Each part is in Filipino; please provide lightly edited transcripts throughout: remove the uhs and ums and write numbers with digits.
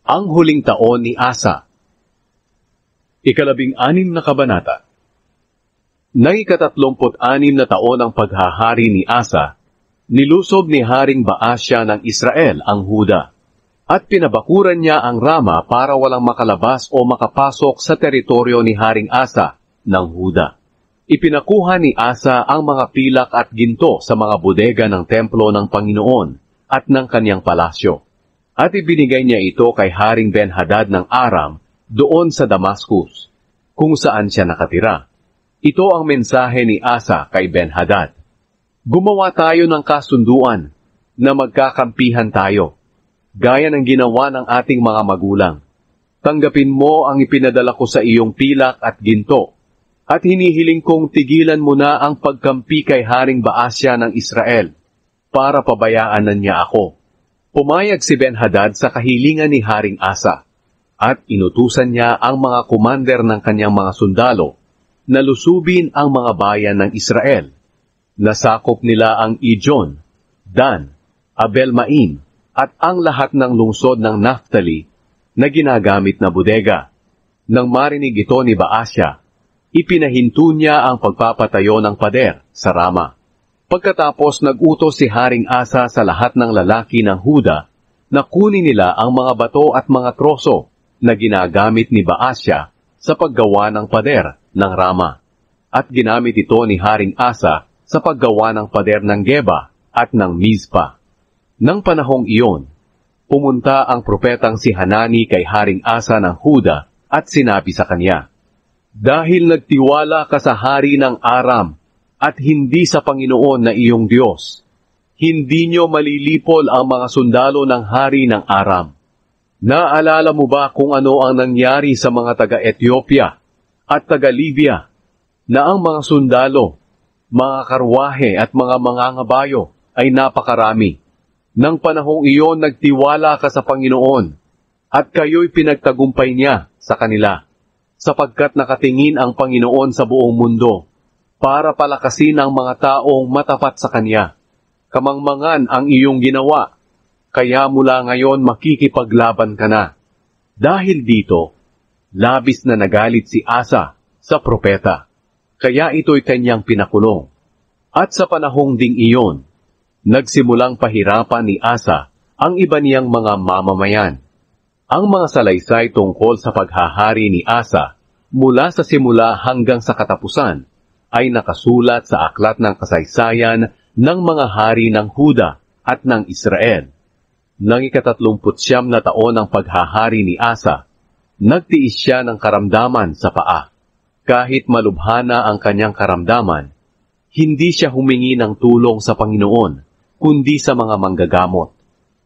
Ang huling taon ni Asa. 16 na kabanata. Nang 36 na taon ang paghahari ni Asa, nilusob ni Haring Baasya ng Israel ang Huda, at pinabakuran niya ang Rama para walang makalabas o makapasok sa teritoryo ni Haring Asa ng Huda. Ipinakuha ni Asa ang mga pilak at ginto sa mga bodega ng templo ng Panginoon at ng kanyang palasyo, at ibinigay niya ito kay Haring Ben-Hadad ng Aram doon sa Damascus, kung saan siya nakatira. Ito ang mensahe ni Asa kay Ben-Hadad. Gumawa tayo ng kasunduan na magkakampihan tayo, gaya ng ginawa ng ating mga magulang. Tanggapin mo ang ipinadala ko sa iyong pilak at ginto, at hinihiling kong tigilan mo na ang pagkampi kay Haring Baasya ng Israel, para pabayaan na niya ako. Pumayag si Ben-Hadad sa kahilingan ni Haring Asa, at inutusan niya ang mga komander ng kanyang mga sundalo na lusubin ang mga bayan ng Israel. Nasakop nila ang Ijon, Dan, Abel-Maim, at ang lahat ng lungsod ng Naphtali na ginagamit na bodega. Nang marinig ito ni Baasya, ipinahinto niya ang pagpapatayo ng pader sa Rama. Pagkatapos nag-utos si Haring Asa sa lahat ng lalaki ng Huda na kunin nila ang mga bato at mga troso na ginagamit ni Baasya sa paggawa ng pader ng Rama. At ginamit ito ni Haring Asa sa paggawa ng pader ng Geba at ng Mizpa. Nang panahong iyon, pumunta ang propetang si Hanani kay Haring Asa ng Huda at sinabi sa kanya, "Dahil nagtiwala ka sa hari ng Aram at hindi sa Panginoon na iyong Diyos, hindi niyo malilipol ang mga sundalo ng hari ng Aram. Naalala mo ba kung ano ang nangyari sa mga taga-Ethiopia at taga-Libya, na ang mga sundalo, mga karwahe at mga mangangabayo ay napakarami? Nang panahong iyon nagtiwala ka sa Panginoon, at kayo'y pinagtagumpay niya sa kanila, sapagkat nakatingin ang Panginoon sa buong mundo, para palakasin ang mga taong matapat sa Kanya. Kamangmangan ang iyong ginawa, kaya mula ngayon makikipaglaban ka na." Dahil dito, labis na nagalit si Asa sa propeta, kaya ito'y kanyang pinakulong. At sa panahong ding iyon, nagsimulang pahirapan ni Asa ang iba niyang mga mamamayan. Ang mga salaysay tungkol sa paghahari ni Asa, mula sa simula hanggang sa katapusan, ay nakasulat sa aklat ng kasaysayan ng mga hari ng Huda at ng Israel. Nang 39 na taon ng paghahari ni Asa, nagtiis siya ng karamdaman sa paa. Kahit malubhana ang kanyang karamdaman, hindi siya humingi ng tulong sa Panginoon, kundi sa mga manggagamot.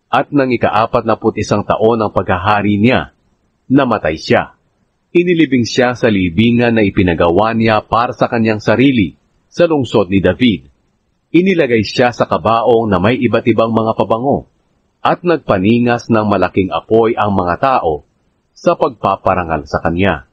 At nang 41 taon ng paghahari niya, namatay siya. Inilibing siya sa libingan na ipinagawa niya para sa kanyang sarili sa lungsod ni David. Inilagay siya sa kabaong na may iba't ibang mga pabango, at nagpaningas ng malaking apoy ang mga tao sa pagpaparangal sa kanya.